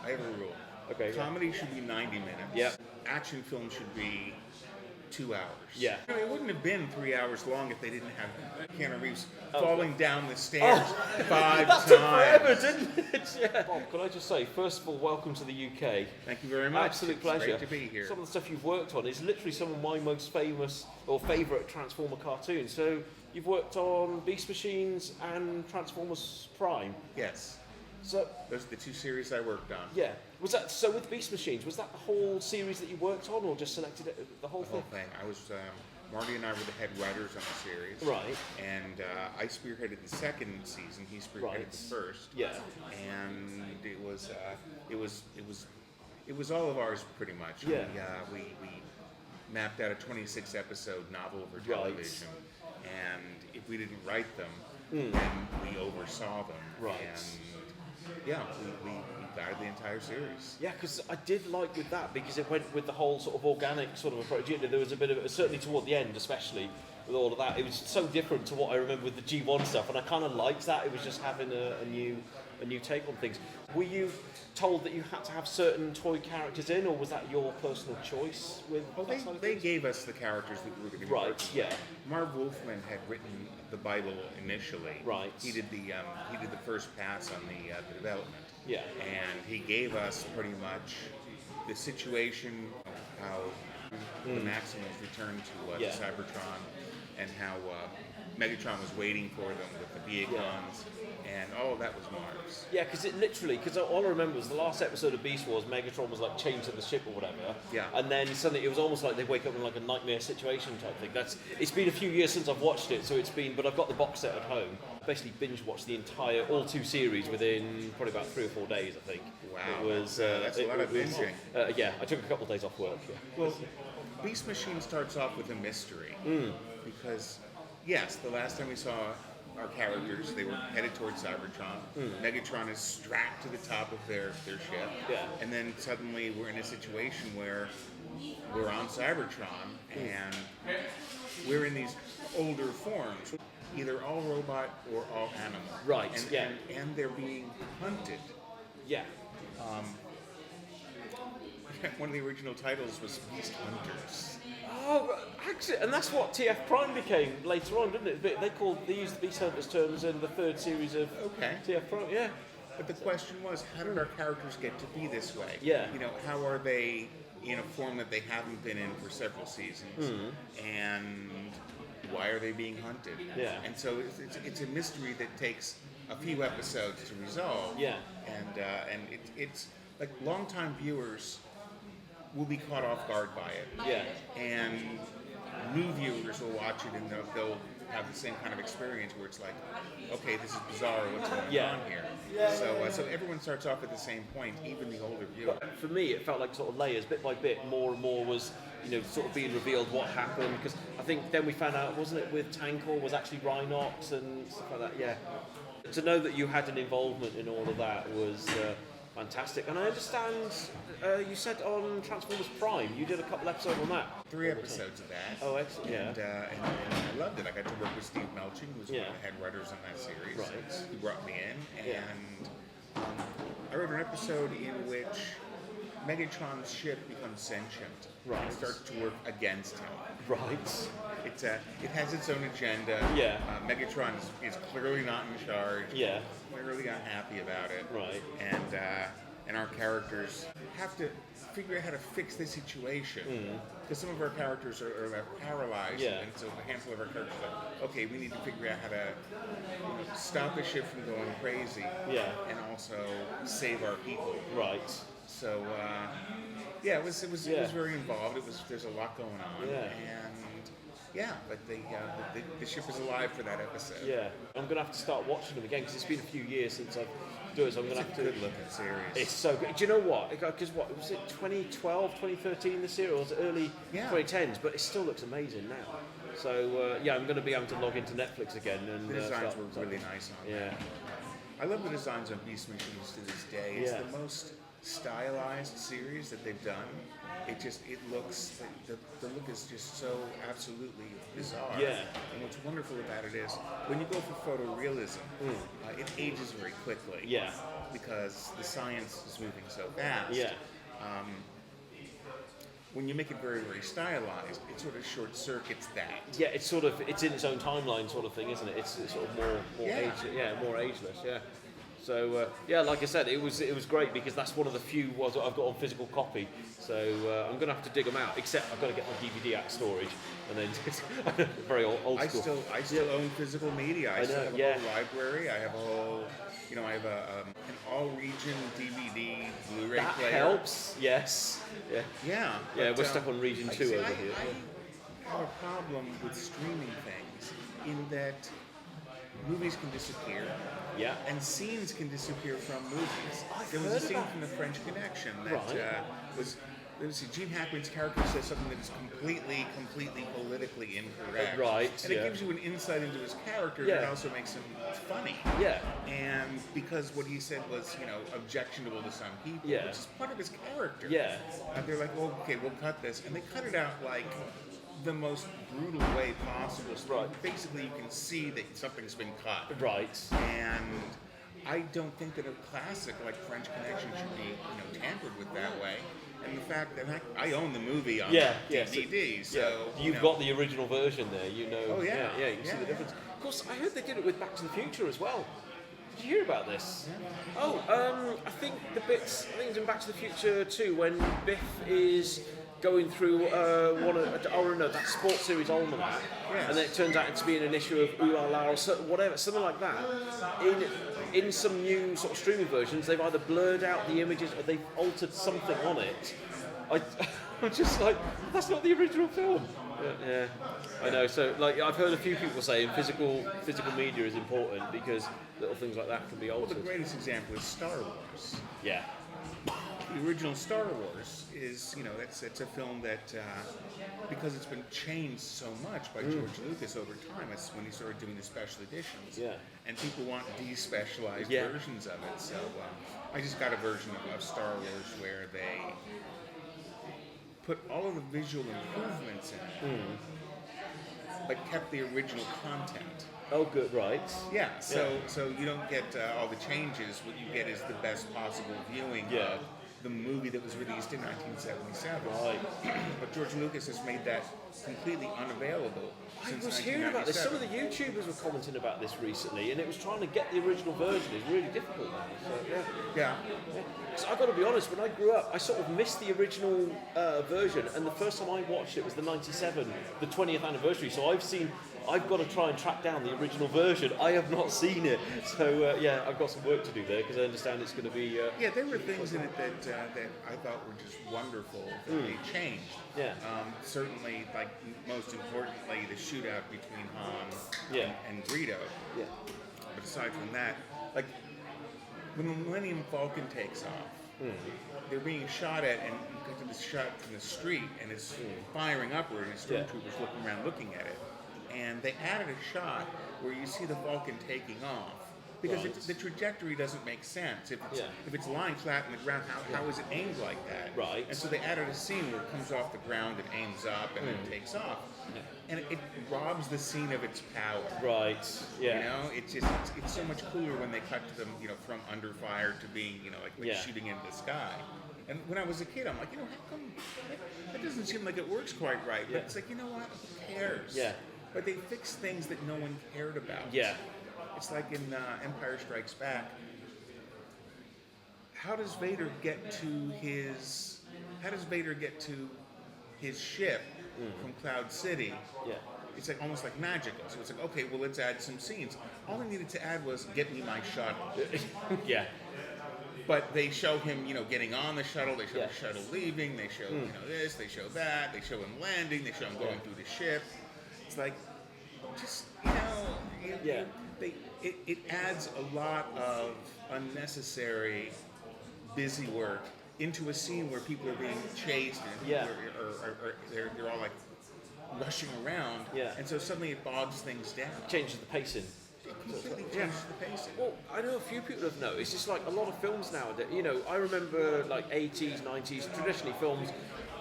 I have a rule. Okay. Comedy should be 90 minutes. Yep. Action film should be 2 hours. Yeah. You know, it wouldn't have been 3 hours long if they didn't have Keanu Reeves falling down the stairs 5 that times. took forever, didn't it? Yeah. Bob, can I just say, first of all, welcome to the UK. Thank you very much. Absolute It's pleasure. Great to be here. Some of the stuff you've worked on is literally some of my most famous or favourite Transformer cartoons. So you've worked on Beast Machines and Transformers Prime. Yes. So Those are the 2 series I worked on. yeah, was that so with Beast Machines? Was that the whole series that you worked on, or just selected the whole The thing? whole thing. I was Marty and I were the head writers on the series. Right. And I spearheaded the second season. He spearheaded Right. the first. Yeah. And it was all of ours pretty much. Yeah. We mapped out a 26 episode novel for Right. television, and if we didn't write them, Mm. then we oversaw them. Right. And yeah, we guided the entire series. Yeah, because I did like with that because it went with the whole sort of organic sort of approach. You know, there was a bit of certainly toward the end, especially with all of that. It was so different to what I remember with the G1 stuff, and I kind of liked that. It was just having a new take on things. Were you told that you had to have certain toy characters in, or was that your personal choice? With Well, that side of they things? gave us the characters that we were going to be Right. working Yeah. with. Marv Wolfman had written the Bible initially. Right. He did the first pass on the development. Yeah. And he gave us pretty much the situation, how the Maximals returned to Yeah. Cybertron, and how Megatron was waiting for them with the Beacons, and all of that was Marv's. Yeah, because all I remember was the last episode of Beast Wars, Megatron was like chained to the ship or whatever. Yeah. And then suddenly it was almost like they wake up in like a nightmare situation type thing. It's been a few years since I've watched it, but I've got the box set at home. Basically binge watched the entire all 2 series within probably about 3 or 4 days, I think. Wow, It was that's a lot of binging. Yeah, I took a couple of days off work. Yeah. Well, Beast Machine starts off with a mystery, because yes, the last time we saw our characters, they were headed towards Cybertron. Megatron is strapped to the top of their ship, Yeah. and then suddenly we're in a situation where we're on Cybertron, and we're in these older forms, either all robot or all animal. Right, And, yeah. and they're being hunted. Yeah. One of the original titles was Beast Hunters. Oh, actually, and that's what TF Prime became later on, didn't it? They used the Beast Hunters terms in the 3rd series of Okay. TF Prime. Yeah. But the question was, how did our characters get to be this way? Yeah. You know, how are they in a form that they haven't been in for several seasons? And why are they being hunted? Yeah. And so it's a mystery that takes a few episodes to resolve. Yeah. And it's like longtime viewers will be caught off guard by it. Yeah. And new viewers will watch it and they'll have the same kind of experience where it's like, okay, this is bizarre, what's going on here? So everyone starts off at the same point, even the older viewer. For me, it felt like sort of layers, bit by bit, more and more was, sort of being revealed what happened. Because I think then we found out, wasn't it, with Tankor was actually Rhinox and stuff like that. Yeah. To know that you had an involvement in all of that was fantastic. And I understand you said on Transformers Prime, you did a couple episodes on that. 3 episodes of that. Oh, excellent. Yeah. And I loved it. I got to work with Steve Melching, who was one of the head writers on that series. Right. He brought me in, and I wrote an episode in which Megatron's ship becomes sentient. Right. And starts to work against him. Right. It has its own agenda. Yeah. Megatron is clearly not in charge. Yeah. Clearly unhappy about it. Right. And our characters have to figure out how to fix the situation. Because some of our characters are paralyzed. Yeah. And so a handful of our characters are like, okay, we need to figure out how to stop the ship from going crazy. Yeah. And also save our people. Right. So it was very involved. There's a lot going on. Yeah. And but the ship is alive for that episode. Yeah. I'm going to have to start watching them again because it's been a few years since I've done it, so I'm going to have to... Good looking series. It's so good. Do you know what? Because what, was it 2012, 2013 this year, or was it early 2010s? But it still looks amazing now. So, I'm going to be able to log into Netflix again. And The designs were really nice on Yeah. that. I love the designs on Beast Machines to this day. It's the most stylized series that they've done, it looks the look is just so absolutely bizarre. Yeah. And what's wonderful about it is when you go for photorealism, it ages very quickly. Yeah. Because the science is moving so fast. Yeah. When you make it very, very stylized, it sort of short circuits that. Yeah, it's in its own timeline sort of thing, isn't it? It's sort of more ageless. Yeah. So like I said, it was great because that's one of the few ones that I've got on physical copy. So I'm going to have to dig them out. Except I've got to get my DVD out of storage, and then very old school. I still own physical media. I still have a whole library. I have a whole, I have an all-region DVD Blu-ray that player. That helps. Yes. Yeah. Yeah. Yeah, we're stuck on region 2 over here. I have a problem with streaming things in that movies can disappear. Yeah. And scenes can disappear from movies. There was a scene from The French Connection that was. Gene Hackman's character says something that is completely politically incorrect. Right. And it gives you an insight into his character that also makes him funny. Yeah. And because what he said was, objectionable to some people, which is part of his character. Yeah. And they're like, well, okay, we'll cut this. And they cut it out like the most brutal way possible. So right. Basically, you can see that something's been cut. Right. And I don't think that a classic like French Connection should be, tampered with that way. And the fact that I own the movie on DVD, so you've got the original version there. Oh yeah, you can see the difference. Of course, I heard they did it with Back to the Future as well. Did you hear about this? Yeah. Oh, I think it's in Back to the Future 2 when Biff is going through that sports series almanac, and then it turns out to be an issue of Ooh La La or something like that. In some new sort of streaming versions, they've either blurred out the images or they've altered something on it. I'm just like, that's not the original film. Yeah, I know. So, I've heard a few people saying physical media is important because little things like that can be altered. Well, the greatest example is Star Wars. Yeah. The original Star Wars is, it's a film that, because it's been changed so much by George Lucas over time, it's when he started doing the special editions. Yeah. And people want despecialized versions of it. So I just got a version of Star Wars where they put all of the visual improvements in it, but kept the original content. Oh, good, right. Yeah, so you don't get all the changes. What you get is the best possible viewing of the movie that was released in 1977. Right. But George Lucas has made that completely unavailable since 1997. I was hearing about this. Some of the YouTubers were commenting about this recently, and it was trying to get the original version is really difficult now. So, yeah. So I've got to be honest, when I grew up, I sort of missed the original version, and the first time I watched it was the 97, the 20th anniversary, so I've got to try and track down the original version. I have not seen it, so I've got some work to do there because I understand it's going to be. There were things in it that I thought were just wonderful that they changed. Yeah. Certainly, most importantly, the shootout between Han and Greedo. Yeah. But aside from that, when the Millennium Falcon takes off, they're being shot at, and you get to this shot from the street, and it's firing upward, and stormtroopers looking around looking at it. And they added a shot where you see the Falcon taking off because the trajectory doesn't make sense. If it's lying flat in the ground, how is it aimed like that? Right. And so they added a scene where it comes off the ground and aims up and then takes off. Yeah. And it robs the scene of its power. Right. Yeah. It's so much cooler when they cut to them, from under fire to being, shooting into the sky. And when I was a kid, I'm like, how come that doesn't seem like it works quite right? But it's like, you know what? Who cares? Yeah. But they fixed things that no one cared about. Yeah. It's like in Empire Strikes Back. How does Vader get to his ship from Cloud City? Yeah. It's almost like magical. So it's like, okay, well, let's add some scenes. All I needed to add was get me my shuttle. Yeah. But they show him, getting on the shuttle. They show the shuttle leaving. They show, this. They show that. They show him landing. They show him going through the ship. It's like, just, it adds a lot of unnecessary busy work into a scene where people are being chased and they're all rushing around. Yeah. And so suddenly it bogs things down. Changes the pacing. It completely Yeah. changes the pacing. Well, I know a few people have noticed. It's like a lot of films nowadays. You know, I remember like 80s, 90s, traditionally films,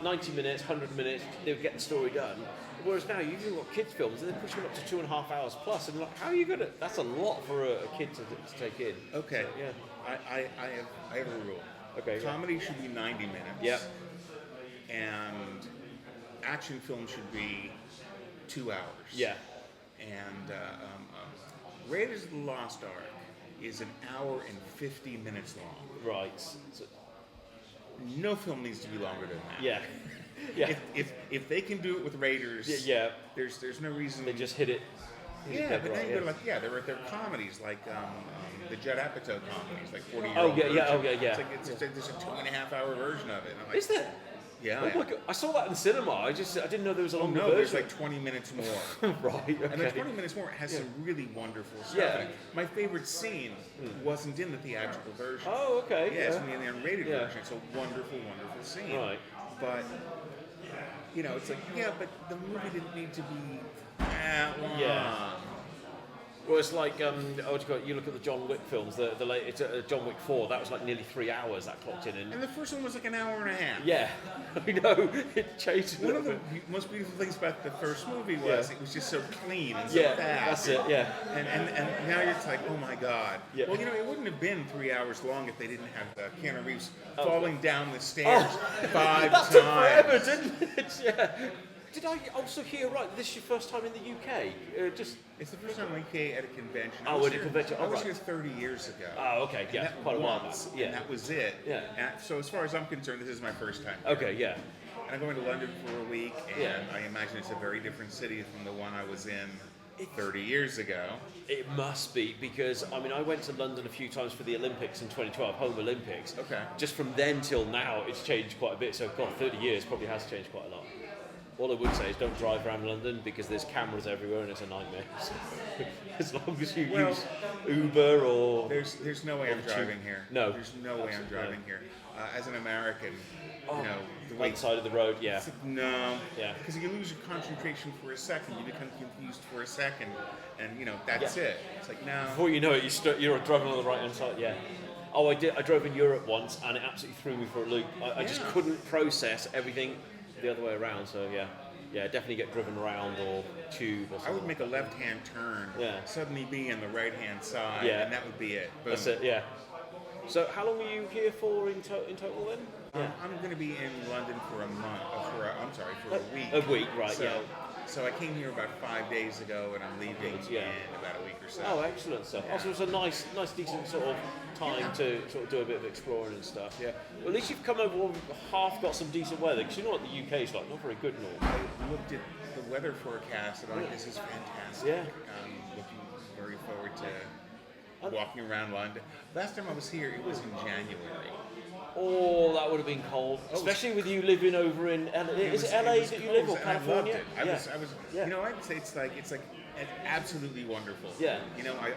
90 minutes, 100 minutes, they would get the story done. Whereas now you've even got kids' films and they're pushing them up to 2.5 hours plus. And like, how are you gonna? That's a lot for a kid to take in. Okay. So, yeah. I have a rule. Okay. Yeah. Comedy should be 90 minutes. Yep. And action film should be 2 hours. Yeah. And Raiders of the Lost Ark is 1 hour and 50 minutes long. Right. So, No film needs to be longer than that. yeah. Yeah. If they can do it with Raiders, Yeah. there's no reason. They just hit it. Yeah, but then right, you're like, they're comedies like the Judd Apatow comedies, like 40 Year Oh, Old yeah, yeah, Virgin. oh, yeah, yeah. It's like there's a 2.5 hour version of it. And I'm like, Is there? Yeah. Oh my God. I saw that in the cinema. I didn't know there was a Oh longer no, version. there's like 20 minutes more. Right. Okay. And the 20 minutes more has some really wonderful stuff. Yeah. in it. My favorite scene wasn't in the theatrical version. Oh, okay. Yeah, it's in the unrated Yeah. version. It's a wonderful, wonderful scene. Right. But, it's like, but the movie didn't need to be that long. Yeah. Well, it's like you look at the John Wick films. The late it's John Wick 4. That was like nearly 3 hours that clocked in. And the first one was like 1 hour and a half. Yeah, I know it changed. One of the most beautiful things about the first movie was it was just so clean and so Yeah, fast. that's it. Yeah. And now it's like, oh my God. Yeah. Well, it wouldn't have been 3 hours long if they didn't have Keanu Reeves Oh. falling down the stairs 5 That took times. forever, didn't it? Yeah. Did I also hear right? This is your first time in the UK? It's the first time I came at a convention. Oh, at a convention. I was right. here 30 years ago. Oh, okay. And Yeah, that quite a while back. once, Yeah. And that was it. Yeah. And so as far as I'm concerned, this is my first time here. Okay. Yeah. And I'm going to London for a week, and Yeah. I imagine it's a very different city from the one I was in 30 years ago. It must be because I went to London a few times for the Olympics in 2012, Home Olympics. Okay. Just from then till now, it's changed quite a bit. So, God, 30 years probably has changed quite a lot. All I would say is don't drive around London because there's cameras everywhere and it's a nightmare. So, as long as you use Uber or There's no way I'm driving here. No. There's no way I'm driving here. As an American, the way one side of the road, yeah. it's like, no. Yeah. Because you lose your concentration for a second, you become confused for a second, and that's Yeah. it. It's like no. Before you know it, you're driving on the right hand side, yeah. Oh, I did. I drove in Europe once and it absolutely threw me for a loop. I just Yeah. couldn't process everything the other way around. So yeah, definitely get driven around or tube or something. I would make a left-hand turn, Yeah. suddenly be on the right-hand side, Yeah. and that would be it. Boom. That's it, yeah. So how long were you here for in total then? I'm going to be in London for a month. For a week. A week, right? So, yeah. So I came here about 5 days ago, and I'm leaving Yeah. in about a week or so. Oh, excellent stuff. Also, it's a nice, decent sort of time to sort of do a bit of exploring and stuff. Yeah. Well, at least you've come over and half got some decent weather because you know what the UK is like, not very good north. I looked at the weather forecast, and I'm like, this is fantastic. Yeah. I'm looking very forward to walking around London. Last time I was here, it was in January. Oh, that would have been cold, especially with you living over in LA. Is it LA that you live or cold, and I California? loved it. I was. Yeah. I'd say it's absolutely wonderful. Yeah.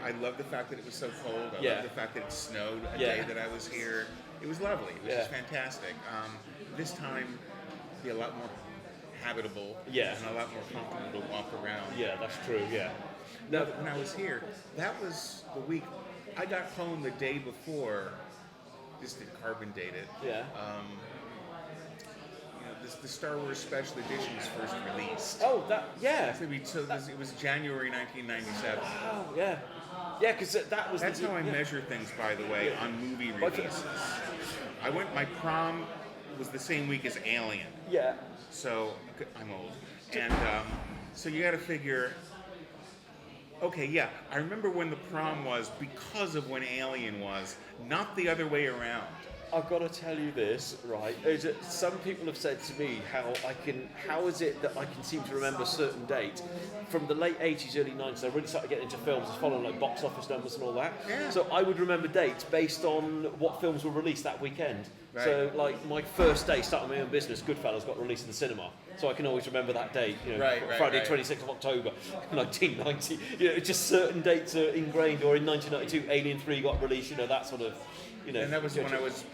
I love the fact that it was so cold. I Yeah. love the fact that it snowed a Yeah. day that I was here. It was lovely. It was just fantastic. This time, be a lot more habitable. Yeah. And a lot more comfortable to walk around. Yeah, that's true. Yeah. Now, when I was here, that was the week. I got home the day before. Just did carbon date it. Yeah. The Star Wars Special Edition was first released. Oh, yeah. It was January 1997. Oh, yeah. Yeah, because that was. That's how I measure things, by the way, on movie releases. My prom was the same week as Alien. Yeah. So I'm old, and so you got to figure. Okay, yeah, I remember when the prom was because of when Alien was, not the other way around. I've got to tell you this, right? Some people have said to me how is it that I can seem to remember certain dates from the late 80s, early 90s. I really started getting into films, following like box office numbers and all that. Yeah. So I would remember dates based on what films were released that weekend. Right. So like my first day starting my own business, Goodfellas got released in the cinema. So I can always remember that date, Friday, 26th of October, 1990. Just certain dates are ingrained. Or in 1992, Alien 3 got released. That sort of. you know. And that was judge when I it. was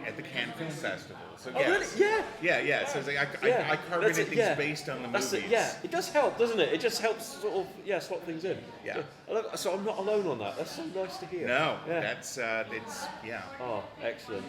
at the Cannes Film Festival. So Oh, yes. really? Yeah. Yeah. So it's like I That's carbonated it, things yeah. based on the That's movies. it, yeah, it does help, doesn't it? It just helps sort of slot things in. Yeah. So I'm not alone on that. That's so nice to hear. No, Yeah. that's it's yeah. Oh, excellent.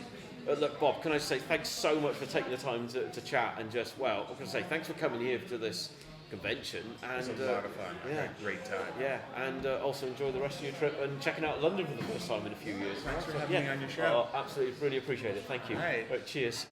Look, Bob, can I say thanks so much for taking the time to chat and just, well, I'm going to say thanks for coming here to this convention. And, It was a lot of fun. I had a great time. Yeah, and also enjoy the rest of your trip and checking out London for the first time in a few years. Thanks for having me on your show. Oh, absolutely, really appreciate it. Thank you. All right. Cheers.